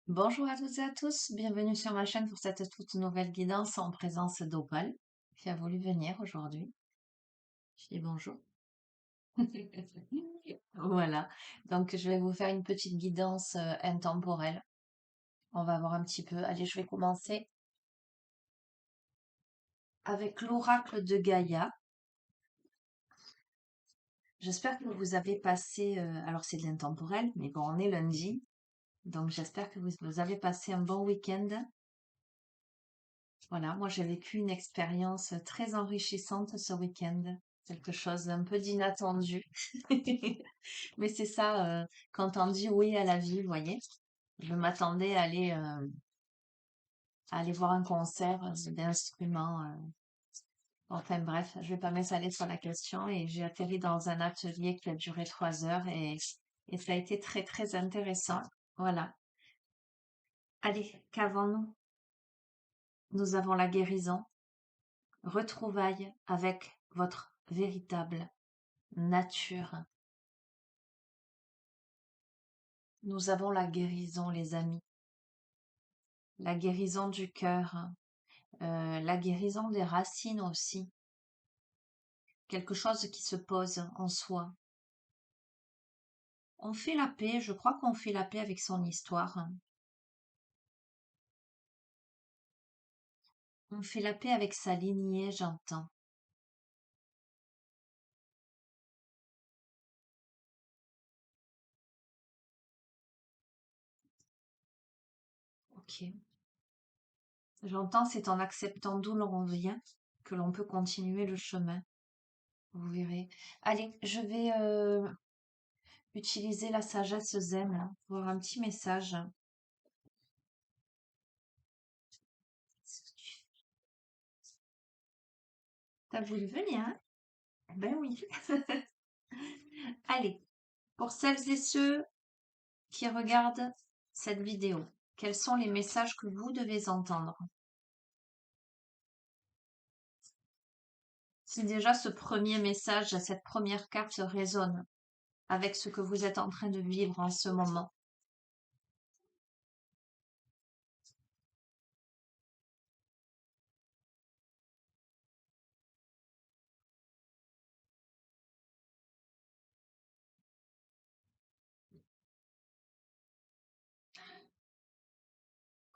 Bonjour à toutes et à tous, bienvenue sur ma chaîne pour cette toute nouvelle guidance en présence d'Opal qui a voulu venir aujourd'hui. Je dis bonjour. Voilà, donc je vais vous faire une petite guidance intemporelle. On va voir un petit peu. Allez, je vais commencer avec l'oracle de Gaïa. J'espère que vous avez passé, alors c'est de l'intemporel, mais bon, on est lundi, donc j'espère que vous avez passé un bon week-end. Voilà, moi j'ai vécu une expérience très enrichissante ce week-end, quelque chose d'un peu d'inattendu. Mais c'est ça, quand on dit oui à la vie, vous voyez. Je m'attendais à aller voir un concert d'instruments. Enfin bref, je vais pas m'étaler sur la question et j'ai atterri dans un atelier qui a duré 3 heures et ça a été très très intéressant. Voilà. Allez, qu'avons-nous? Nous avons la guérison, retrouvailles avec votre véritable nature. Nous avons la guérison, les amis, la guérison du cœur, la guérison des racines aussi, quelque chose qui se pose en soi. On fait la paix, je crois qu'on fait la paix avec son histoire. On fait la paix avec sa lignée, j'entends. Ok. J'entends, c'est en acceptant d'où l'on vient que l'on peut continuer le chemin. Vous verrez. Allez, je vais utiliser la sagesse zen, là, voir un petit message. T'as voulu venir, hein? Ben oui. Allez, pour celles et ceux qui regardent cette vidéo, quels sont les messages que vous devez entendre? Si déjà ce premier message, cette première carte résonne avec ce que vous êtes en train de vivre en ce moment.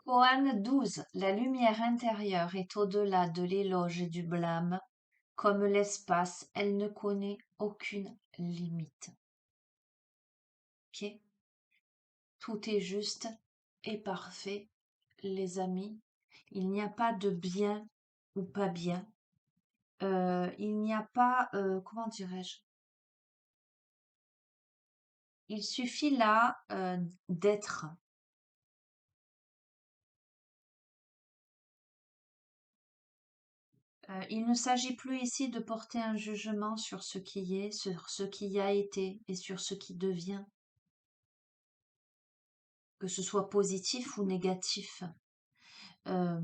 Koan 12. La lumière intérieure est au-delà de l'éloge et du blâme. Comme l'espace, elle ne connaît aucune limite. Ok? Tout est juste et parfait, les amis. Il n'y a pas de bien ou pas bien. Il n'y a pas, comment dirais-je? Il suffit là d'être. Il ne s'agit plus ici de porter un jugement sur ce qui est, sur ce qui a été et sur ce qui devient, que ce soit positif ou négatif. Euh,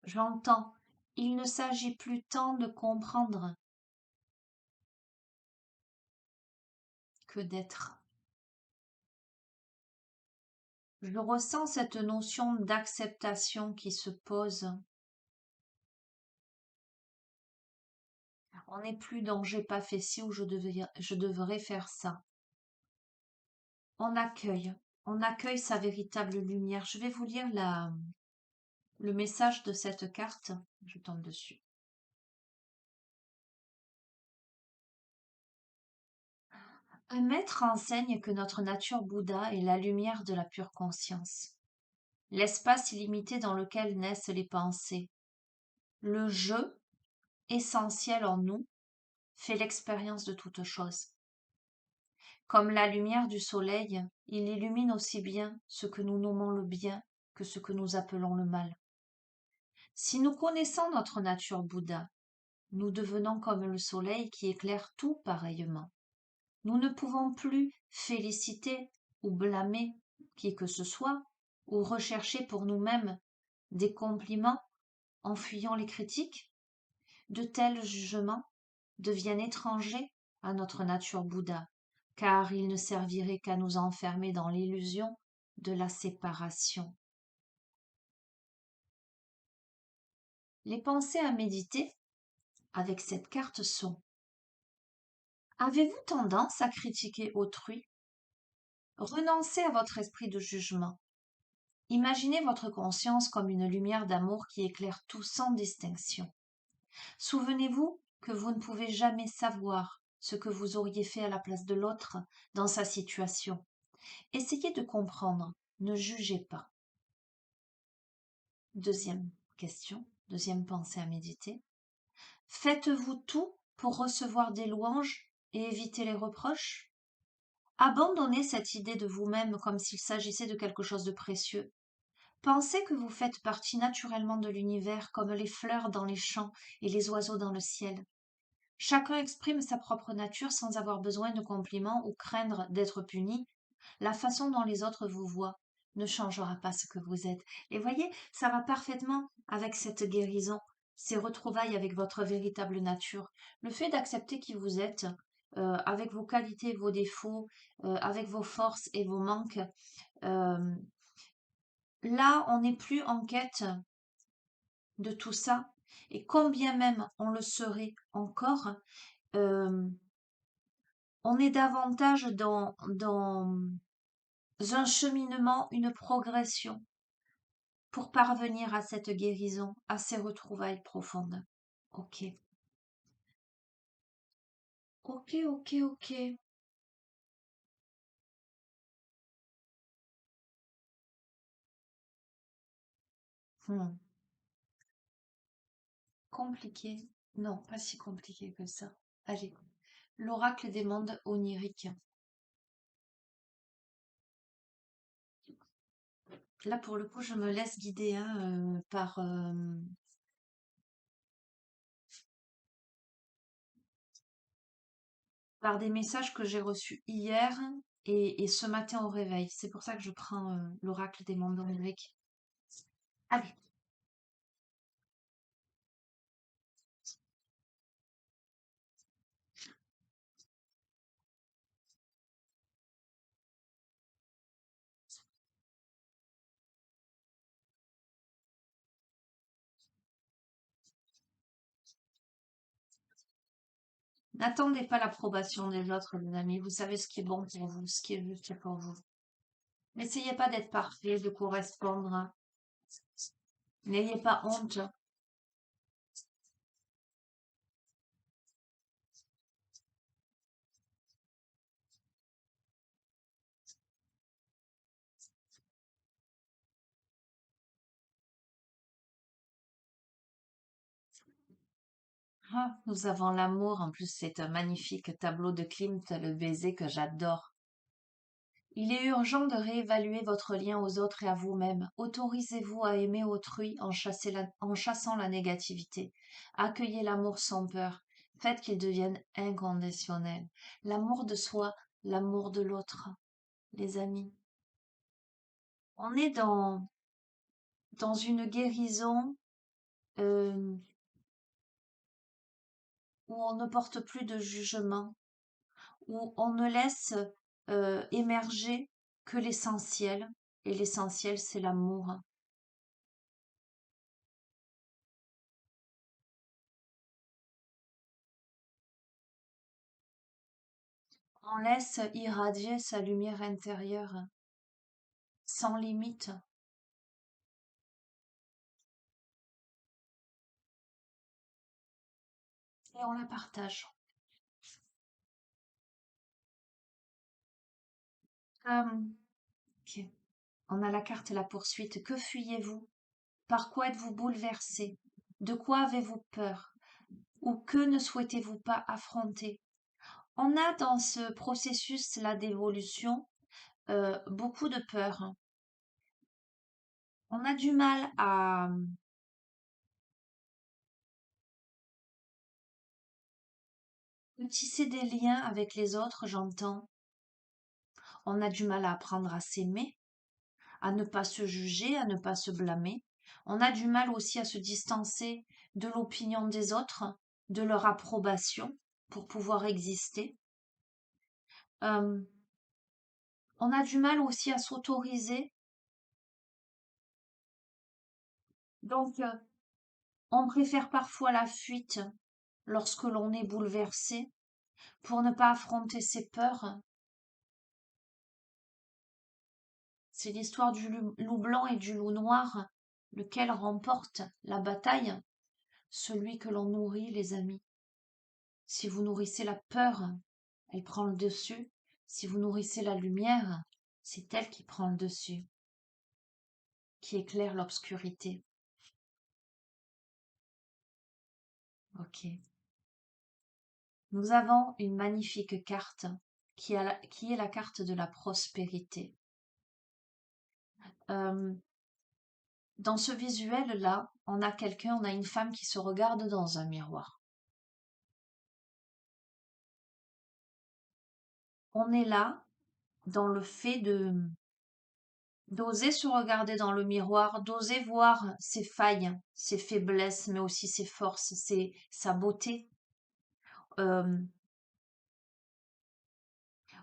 J'entends. Il ne s'agit plus tant de comprendre que d'être. Je ressens cette notion d'acceptation qui se pose. On n'est plus dans j'ai pas fait ci ou je devrais faire ça. On accueille. On accueille sa véritable lumière. Je vais vous lire le message de cette carte. Je tombe dessus. Un maître enseigne que notre nature Bouddha est la lumière de la pure conscience, l'espace illimité dans lequel naissent les pensées. Le je, essentiel en nous, fait l'expérience de toute chose. Comme la lumière du soleil, il illumine aussi bien ce que nous nommons le bien que ce que nous appelons le mal. Si nous connaissons notre nature Bouddha, nous devenons comme le soleil qui éclaire tout pareillement. Nous ne pouvons plus féliciter ou blâmer qui que ce soit, ou rechercher pour nous-mêmes des compliments en fuyant les critiques. De tels jugements deviennent étrangers à notre nature Bouddha, car il ne servirait qu'à nous enfermer dans l'illusion de la séparation. Les pensées à méditer avec cette carte sont: avez-vous tendance à critiquer autrui? Renoncez à votre esprit de jugement. Imaginez votre conscience comme une lumière d'amour qui éclaire tout sans distinction. Souvenez-vous que vous ne pouvez jamais savoir ce que vous auriez fait à la place de l'autre dans sa situation. Essayez de comprendre, ne jugez pas. Deuxième question, deuxième pensée à méditer. Faites-vous tout pour recevoir des louanges et éviter les reproches? Abandonnez cette idée de vous-même comme s'il s'agissait de quelque chose de précieux. Pensez que vous faites partie naturellement de l'univers comme les fleurs dans les champs et les oiseaux dans le ciel. Chacun exprime sa propre nature sans avoir besoin de compliments ou craindre d'être puni. La façon dont les autres vous voient ne changera pas ce que vous êtes. Et voyez, ça va parfaitement avec cette guérison, ces retrouvailles avec votre véritable nature. Le fait d'accepter qui vous êtes, avec vos qualités, vos défauts, avec vos forces et vos manques, euh, là, on n'est plus en quête de tout ça. Et combien même on le serait encore, euh, on est davantage dans un cheminement, une progression pour parvenir à cette guérison, à ces retrouvailles profondes. Ok, ok, ok, ok. Hmm. Compliqué? Non, pas si compliqué que ça. Allez, l'oracle des mondes oniriques. Là, pour le coup, je me laisse guider hein, par des messages que j'ai reçus hier et ce matin au réveil. C'est pour ça que je prends l'oracle des mondes oniriques. Allez, n'attendez pas l'approbation des autres, les amis. Vous savez ce qui est bon pour vous, ce qui est juste pour vous. N'essayez pas d'être parfait, de correspondre. N'ayez pas honte. Ah, nous avons l'amour. En plus, c'est un magnifique tableau de Klimt, le baiser que j'adore. Il est urgent de réévaluer votre lien aux autres et à vous-même. Autorisez-vous à aimer autrui en chassant la négativité. Accueillez l'amour sans peur. Faites qu'il devienne inconditionnel. L'amour de soi, l'amour de l'autre. Les amis, on est dans une guérison euh, où on ne porte plus de jugement, où on ne laisse émerger que l'essentiel. Et l'essentiel, c'est l'amour. On laisse irradier sa lumière intérieure sans limite et on la partage. Ok. On a la carte la poursuite. Que fuyez-vous? Par quoi êtes-vous bouleversé? De quoi avez-vous peur? Ou que ne souhaitez-vous pas affronter? On a dans ce processus-là d'évolution beaucoup de peur. On a du mal à tisser des liens avec les autres, j'entends. On a du mal à apprendre à s'aimer, à ne pas se juger, à ne pas se blâmer. On a du mal aussi à se distancer de l'opinion des autres, de leur approbation pour pouvoir exister. Euh, on a du mal aussi à s'autoriser. Donc, on préfère parfois la fuite lorsque l'on est bouleversé pour ne pas affronter ses peurs. C'est l'histoire du loup blanc et du loup noir. Lequel remporte la bataille? Celui que l'on nourrit, les amis. Si vous nourrissez la peur, elle prend le dessus. Si vous nourrissez la lumière, c'est elle qui prend le dessus, qui éclaire l'obscurité. Ok. Nous avons une magnifique carte qui est la carte de la prospérité. Euh, dans ce visuel-là, on a une femme qui se regarde dans un miroir. On est là dans le fait de d'oser se regarder dans le miroir, d'oser voir ses failles, ses faiblesses, mais aussi ses forces, sa beauté. Euh,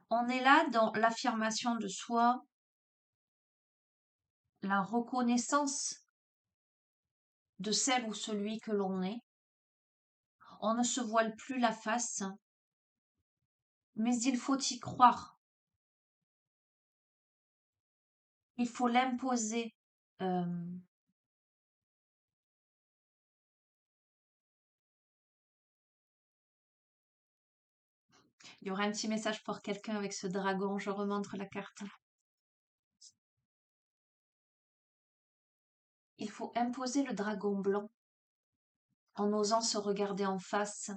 on est là dans l'affirmation de soi, la reconnaissance de celle ou celui que l'on est. On ne se voile plus la face, mais il faut y croire. Il faut l'imposer. Euh, il y aura un petit message pour quelqu'un avec ce dragon. Je remontre la carte. Il faut imposer le dragon blanc en osant se regarder en face,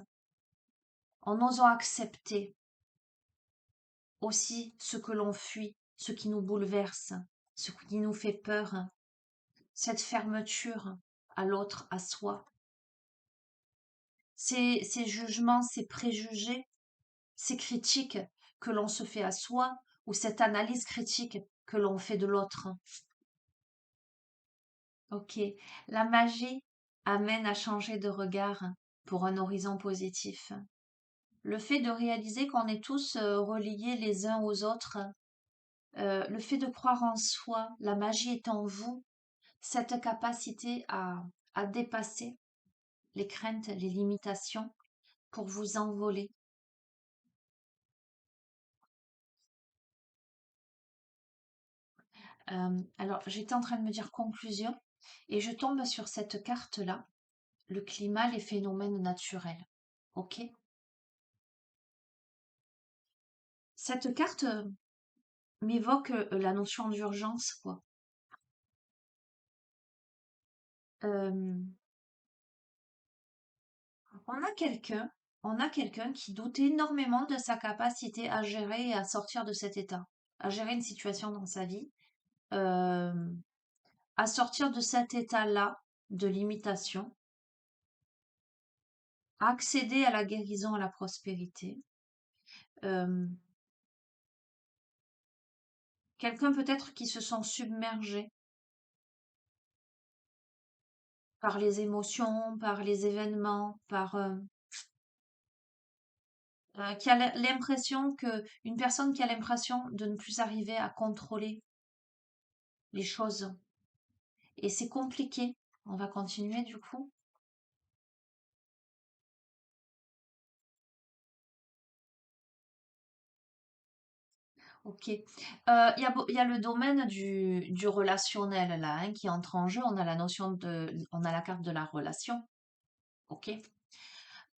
en osant accepter aussi ce que l'on fuit, ce qui nous bouleverse, ce qui nous fait peur, cette fermeture à l'autre, à soi, ces jugements, ces préjugés, ces critiques que l'on se fait à soi ou cette analyse critique que l'on fait de l'autre. Ok, la magie amène à changer de regard pour un horizon positif. Le fait de réaliser qu'on est tous reliés les uns aux autres, le fait de croire en soi, la magie est en vous, cette capacité à dépasser les craintes, les limitations pour vous envoler. Alors, j'étais en train de me dire conclusion et je tombe sur cette carte-là, le climat, les phénomènes naturels. Ok? Cette carte m'évoque la notion d'urgence, quoi. Euh, on a quelqu'un, on a quelqu'un qui doute énormément de sa capacité à gérer et à sortir de cet état, à gérer une situation dans sa vie, euh, à sortir de cet état-là de limitation, à accéder à la guérison, à la prospérité. Euh, quelqu'un peut-être qui se sent submergé par les émotions, par les événements, qui a l'impression une personne qui a l'impression de ne plus arriver à contrôler les choses. Et c'est compliqué. On va continuer du coup. Ok. Il y a le domaine du relationnel là, hein, qui entre en jeu. On a la notion on a la carte de la relation. Ok.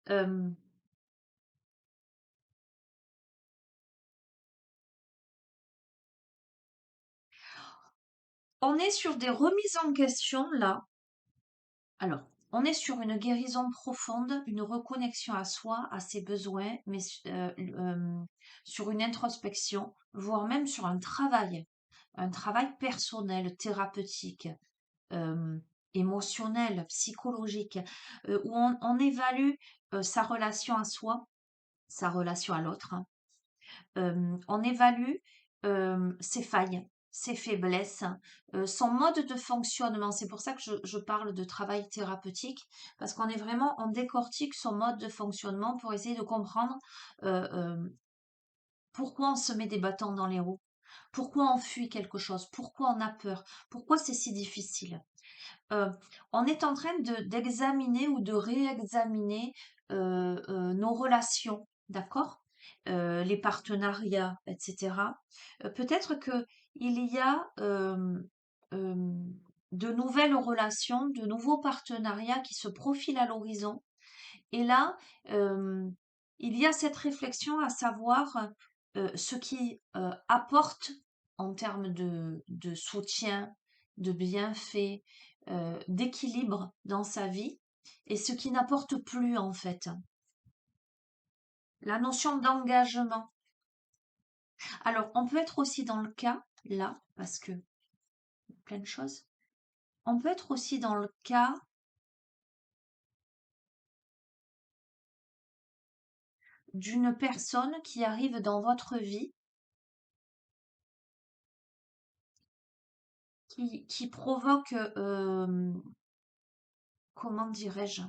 Euh, on est sur des remises en question là. Alors, on est sur une guérison profonde, une reconnexion à soi, à ses besoins, mais sur une introspection, voire même sur un travail personnel, thérapeutique, euh, émotionnel, psychologique, où on évalue sa relation à soi, sa relation à l'autre, hein. On évalue ses failles, ses faiblesses, son mode de fonctionnement. C'est pour ça que je parle de travail thérapeutique, parce qu'on est vraiment, on décortique son mode de fonctionnement pour essayer de comprendre euh, euh, Pourquoi on se met des bâtons dans les roues? Pourquoi on fuit quelque chose? Pourquoi on a peur? Pourquoi c'est si difficile? Euh, on est en train d'examiner ou de réexaminer nos relations, d'accord? Les partenariats, etc. Peut-être que il y a euh, de nouvelles relations, de nouveaux partenariats qui se profilent à l'horizon. Et là, il y a cette réflexion à savoir ce qui apporte en termes de soutien, de bienfait, d'équilibre dans sa vie, et ce qui n'apporte plus en fait. La notion d'engagement. Alors, on peut être aussi dans le cas, là, parce que plein de choses, on peut être aussi dans le cas d'une personne qui arrive dans votre vie, qui provoque, comment dirais-je,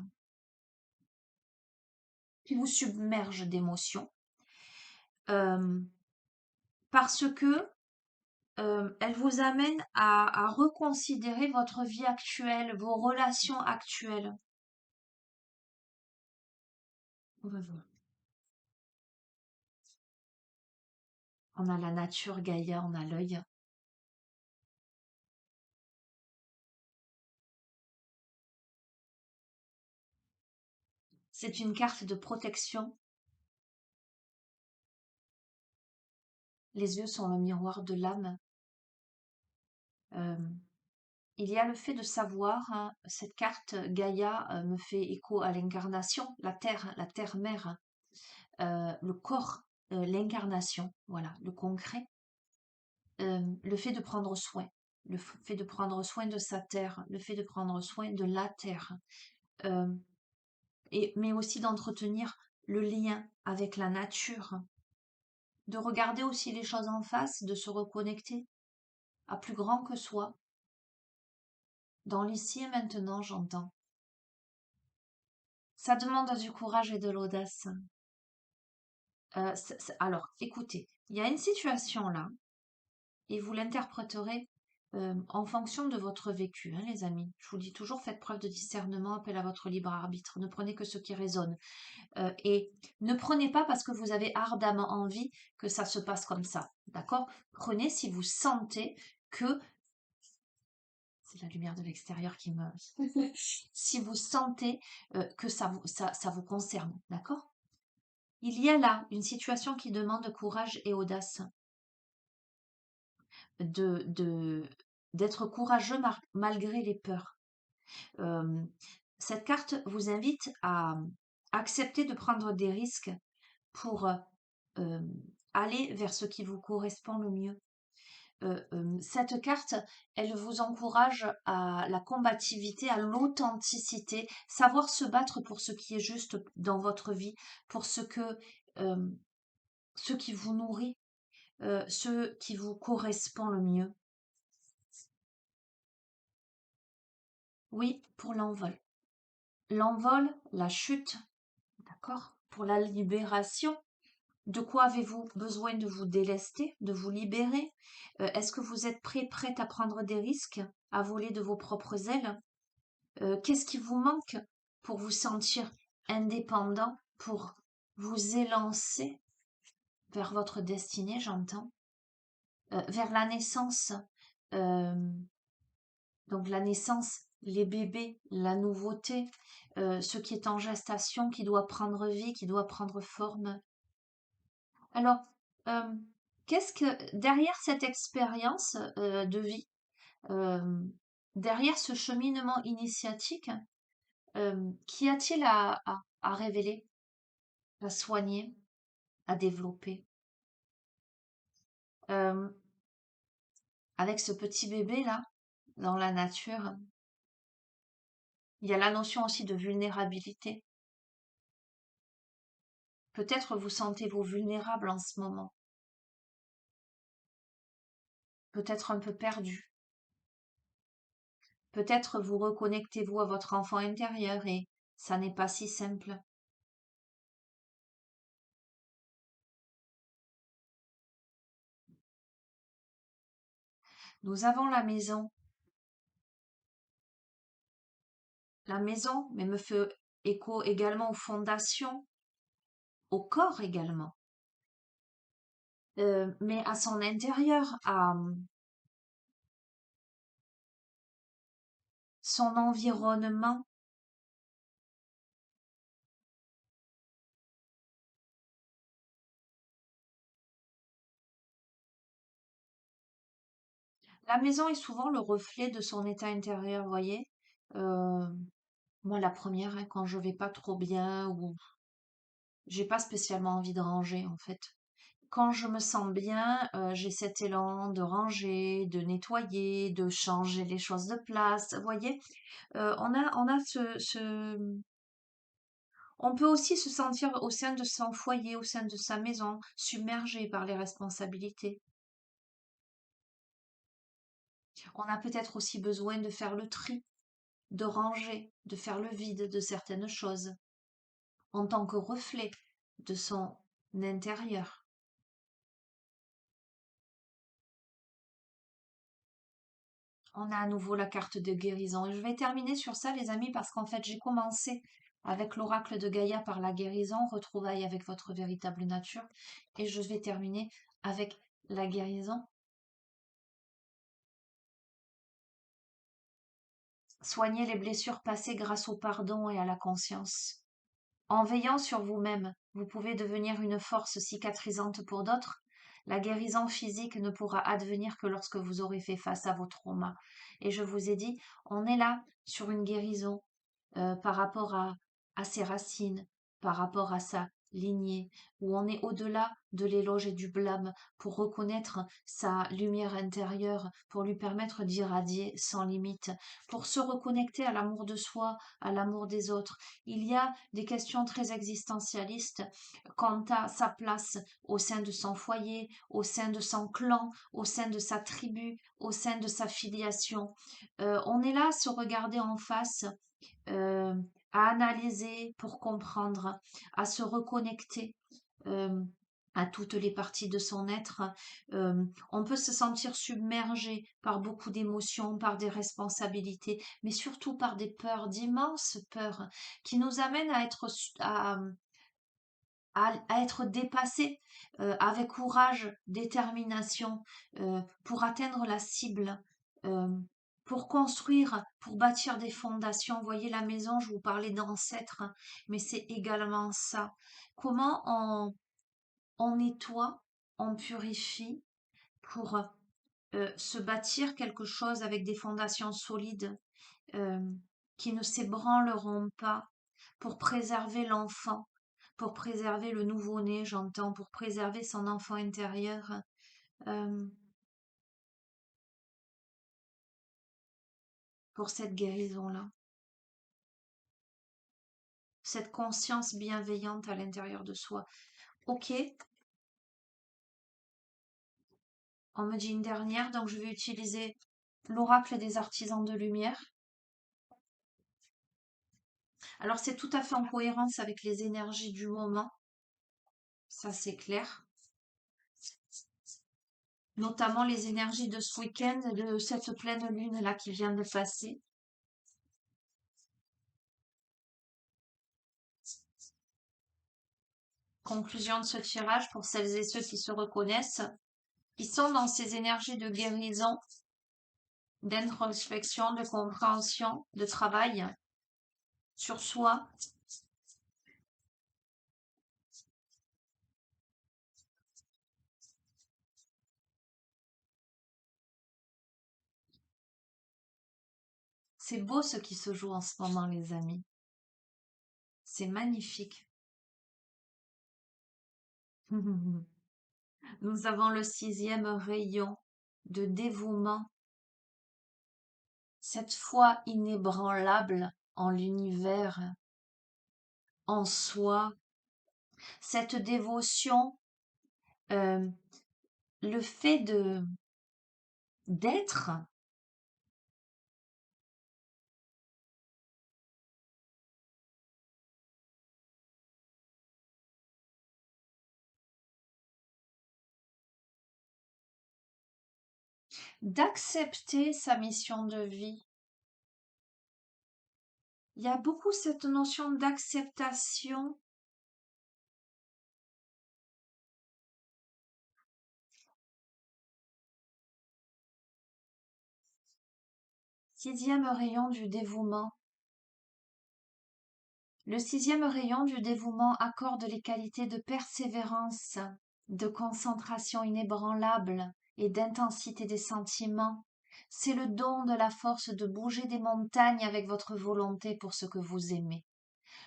qui vous submerge d'émotions, euh, parce que elle vous amène à reconsidérer votre vie actuelle, vos relations actuelles. On va voir. On a la nature, Gaïa, on a l'œil. C'est une carte de protection. Les yeux sont le miroir de l'âme. Euh, il y a le fait de savoir, hein, cette carte Gaïa me fait écho à l'incarnation, la terre-mère, le corps, l'incarnation, voilà, le concret. Le fait de prendre soin, fait de prendre soin de sa terre, le fait de prendre soin de la terre, euh, mais aussi d'entretenir le lien avec la nature, de regarder aussi les choses en face, de se reconnecter à plus grand que soi, dans l'ici et maintenant, j'entends. Ça demande du courage et de l'audace. Alors, écoutez, il y a une situation là, et vous l'interpréterez en fonction de votre vécu, hein, les amis. Je vous dis toujours, faites preuve de discernement, appel à votre libre arbitre. Ne prenez que ce qui résonne. Et ne prenez pas parce que vous avez ardemment envie que ça se passe comme ça. D'accord? Prenez si vous sentez que c'est la lumière de l'extérieur qui me... si vous sentez que ça vous concerne. D'accord? Il y a là une situation qui demande courage et audace. de, de- d'être courageux malgré les peurs. Euh, cette carte vous invite à accepter de prendre des risques pour euh, aller vers ce qui vous correspond le mieux. Cette carte, elle vous encourage à la combativité, à l'authenticité, savoir se battre pour ce qui est juste dans votre vie, pour euh, ce qui vous nourrit, ce qui vous correspond le mieux. Oui, pour l'envol. L'envol, la chute, d'accord? Pour la libération. De quoi avez-vous besoin de vous délester, de vous libérer? Est-ce que vous êtes prêt, prête à prendre des risques, à voler de vos propres ailes? Qu'est-ce qui vous manque pour vous sentir indépendant, pour vous élancer vers votre destinée, j'entends, vers la naissance, euh, donc la naissance, les bébés, la nouveauté, ce qui est en gestation, qui doit prendre vie, qui doit prendre forme. Alors, euh, qu'est-ce que derrière cette expérience de vie, euh, derrière ce cheminement initiatique, qu'y a-t-il à révéler, à soigner, à développer? Euh, avec ce petit bébé là, dans la nature, il y a la notion aussi de vulnérabilité. Peut-être vous sentez-vous vulnérable en ce moment, peut-être un peu perdu, peut-être vous reconnectez-vous à votre enfant intérieur et ça n'est pas si simple. Nous avons la maison. La maison, mais me fait écho également aux fondations, au corps également, mais à son intérieur, à son environnement. La maison est souvent le reflet de son état intérieur, vous voyez. Euh, Moi, la première, hein, quand je vais pas trop bien ou j'ai pas spécialement envie de ranger, en fait. Quand je me sens bien, j'ai cet élan de ranger, de nettoyer, de changer les choses de place. Vous voyez, on a on peut aussi se sentir au sein de son foyer, au sein de sa maison, submergé par les responsabilités. On a peut-être aussi besoin de faire le tri, de ranger, de faire le vide de certaines choses, en tant que reflet de son intérieur. On a à nouveau la carte de guérison. Et je vais terminer sur ça, les amis, parce qu'en fait, j'ai commencé avec l'oracle de Gaïa par la guérison, retrouvailles avec votre véritable nature. Et je vais terminer avec la guérison. Soignez les blessures passées grâce au pardon et à la conscience. En veillant sur vous-même, vous pouvez devenir une force cicatrisante pour d'autres. La guérison physique ne pourra advenir que lorsque vous aurez fait face à vos traumas. Et je vous ai dit, on est là sur une guérison par rapport à ses racines, par rapport à sa lignée, où on est au-delà de l'éloge et du blâme pour reconnaître sa lumière intérieure, pour lui permettre d'irradier sans limite, pour se reconnecter à l'amour de soi, à l'amour des autres. Il y a des questions très existentialistes quant à sa place au sein de son foyer, au sein de son clan, au sein de sa tribu, au sein de sa filiation. On est là à se regarder en face euh, à analyser pour comprendre, à se reconnecter euh, à toutes les parties de son être. On peut se sentir submergé par beaucoup d'émotions, par des responsabilités, mais surtout par des peurs, d'immenses peurs, qui nous amènent à être, à être dépassés avec courage, détermination, pour atteindre la cible, euh, pour construire, pour bâtir des fondations. Vous voyez la maison, je vous parlais d'ancêtres, hein, mais c'est également ça. Comment on nettoie, on purifie pour se bâtir quelque chose avec des fondations solides euh, qui ne s'ébranleront pas pour préserver l'enfant, pour préserver le nouveau-né, j'entends, pour préserver son enfant intérieur, euh, pour cette guérison-là, cette conscience bienveillante à l'intérieur de soi. Ok, on me dit une dernière, donc je vais utiliser l'oracle des artisans de lumière. Alors c'est tout à fait en cohérence avec les énergies du moment, ça c'est clair. Notamment les énergies de ce week-end, de cette pleine lune-là qui vient de passer. Conclusion de ce tirage pour celles et ceux qui se reconnaissent, qui sont dans ces énergies de guérison, d'introspection, de compréhension, de travail sur soi. C'est beau ce qui se joue en ce moment, les amis. C'est magnifique. Nous avons le 6e rayon de dévouement, cette foi inébranlable en l'univers, en soi, cette dévotion, euh, le fait de d'être. d'accepter sa mission de vie. Il y a beaucoup cette notion d'acceptation. Sixième rayon du dévouement. Le sixième rayon du dévouement accorde les qualités de persévérance, de concentration inébranlable et d'intensité des sentiments. C'est le don de la force de bouger des montagnes avec votre volonté pour ce que vous aimez.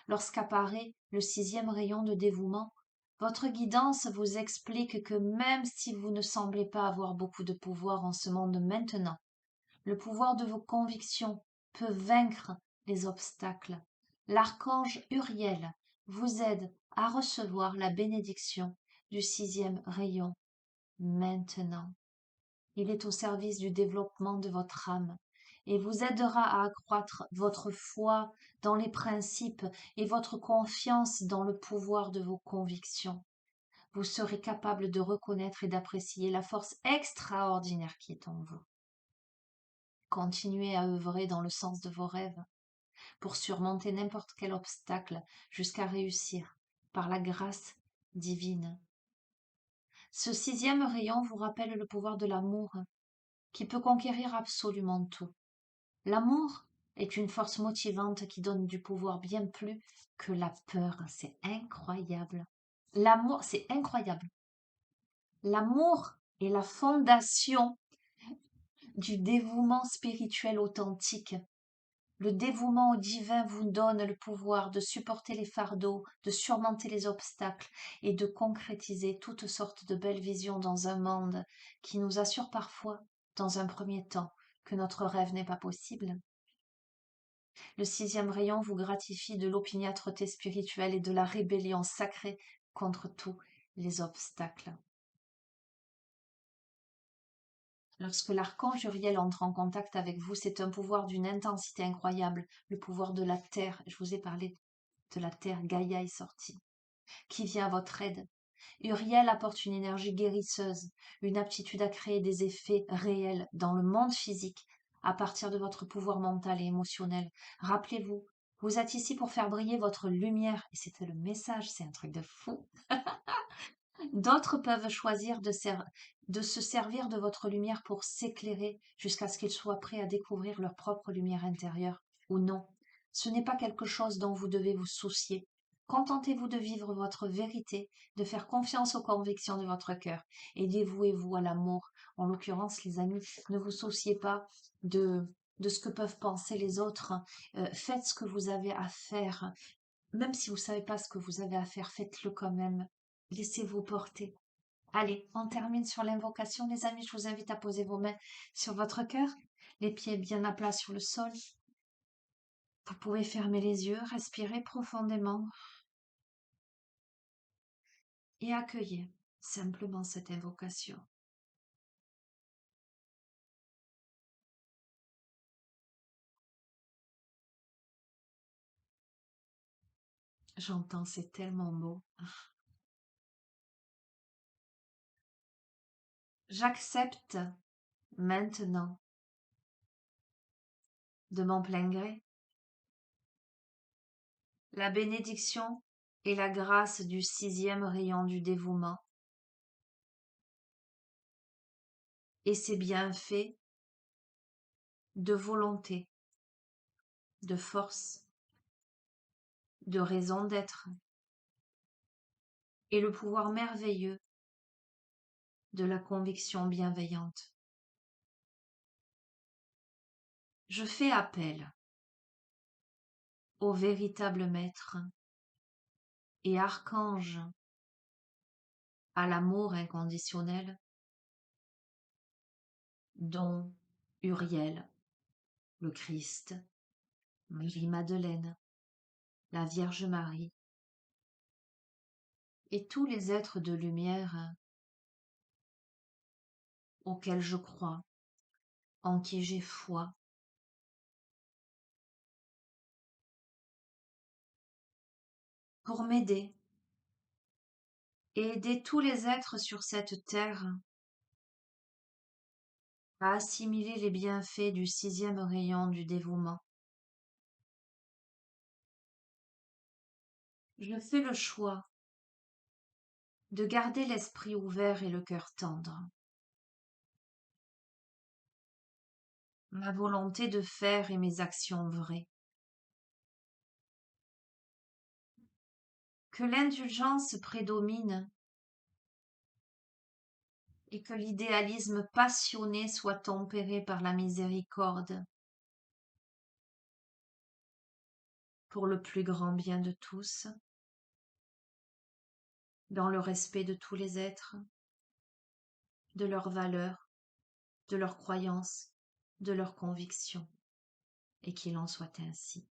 Lorsqu'apparaît le sixième rayon de dévouement, votre guidance vous explique que même si vous ne semblez pas avoir beaucoup de pouvoir en ce monde maintenant, le pouvoir de vos convictions peut vaincre les obstacles. L'archange Uriel vous aide à recevoir la bénédiction du sixième rayon maintenant. Il est au service du développement de votre âme et vous aidera à accroître votre foi dans les principes et votre confiance dans le pouvoir de vos convictions. Vous serez capable de reconnaître et d'apprécier la force extraordinaire qui est en vous. Continuez à œuvrer dans le sens de vos rêves pour surmonter n'importe quel obstacle jusqu'à réussir par la grâce divine. Ce sixième rayon vous rappelle le pouvoir de l'amour qui peut conquérir absolument tout. L'amour est une force motivante qui donne du pouvoir bien plus que la peur. C'est incroyable. L'amour, c'est incroyable. L'amour est la fondation du dévouement spirituel authentique. Le dévouement au divin vous donne le pouvoir de supporter les fardeaux, de surmonter les obstacles et de concrétiser toutes sortes de belles visions dans un monde qui nous assure parfois, dans un premier temps, que notre rêve n'est pas possible. Le sixième rayon vous gratifie de l'opiniâtreté spirituelle et de la rébellion sacrée contre tous les obstacles. Lorsque l'archange Uriel entre en contact avec vous, c'est un pouvoir d'une intensité incroyable, le pouvoir de la terre. Je vous ai parlé de la terre, Gaïa est sortie, qui vient à votre aide. Uriel apporte une énergie guérisseuse, une aptitude à créer des effets réels dans le monde physique à partir de votre pouvoir mental et émotionnel. Rappelez-vous, vous êtes ici pour faire briller votre lumière, et c'était le message, c'est un truc de fou. D'autres peuvent choisir de se servir de votre lumière pour s'éclairer jusqu'à ce qu'ils soient prêts à découvrir leur propre lumière intérieure, ou non. Ce n'est pas quelque chose dont vous devez vous soucier. Contentez-vous de vivre votre vérité, de faire confiance aux convictions de votre cœur et dévouez-vous à l'amour. En l'occurrence, les amis, ne vous souciez pas de ce que peuvent penser les autres. Faites ce que vous avez à faire. Même si vous ne savez pas ce que vous avez à faire, faites-le quand même. Laissez-vous porter. Allez, on termine sur l'invocation, les amis. Je vous invite à poser vos mains sur votre cœur, les pieds bien à plat sur le sol. Vous pouvez fermer les yeux, respirer profondément et accueillir simplement cette invocation. J'entends, c'est tellement beau. J'accepte maintenant, de mon plein gré, la bénédiction et la grâce du sixième rayon du dévouement et ses bienfaits de volonté, de force, de raison d'être et le pouvoir merveilleux de la conviction bienveillante. Je fais appel au véritable maître et archange à l'amour inconditionnel dont Uriel, le Christ, Marie-Madeleine, la Vierge Marie et tous les êtres de lumière auxquels je crois, en qui j'ai foi, pour m'aider et aider tous les êtres sur cette terre à assimiler les bienfaits du sixième rayon du dévouement. Je fais le choix de garder l'esprit ouvert et le cœur tendre, ma volonté de faire et mes actions vraies. Que l'indulgence prédomine et que l'idéalisme passionné soit tempéré par la miséricorde pour le plus grand bien de tous, dans le respect de tous les êtres, de leurs valeurs, de leurs croyances, de leurs convictions, et qu'il en soit ainsi.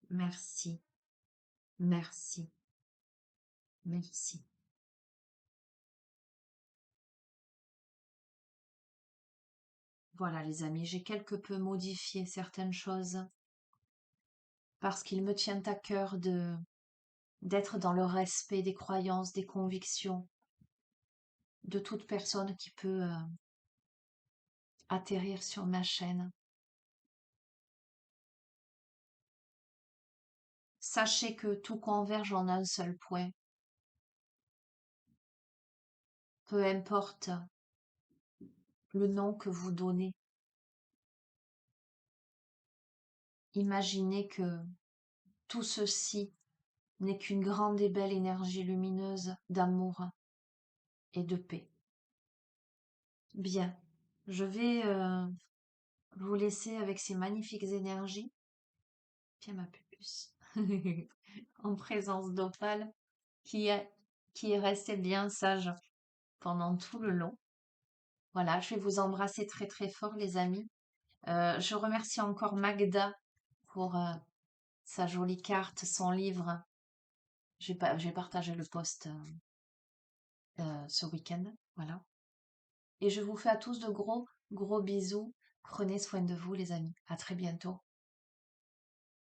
Merci, merci, merci. Voilà les amis, j'ai quelque peu modifié certaines choses parce qu'il me tient à cœur d'être dans le respect des croyances, des convictions de toute personne qui peut atterrir sur ma chaîne. Sachez que tout converge en un seul point. Peu importe le nom que vous donnez, imaginez que tout ceci n'est qu'une grande et belle énergie lumineuse d'amour et de paix. Bien, je vais vous laisser avec ces magnifiques énergies. Tiens ma puce. En présence d'Opale qui est, qui est restée bien sage pendant tout le long. Voilà, je vais vous embrasser très très fort les amis. Je remercie encore Magda pour sa jolie carte, son livre. J'ai partagé le post ce week-end. Voilà. Et je vous fais à tous de gros, gros bisous. Prenez soin de vous, les amis. À très bientôt.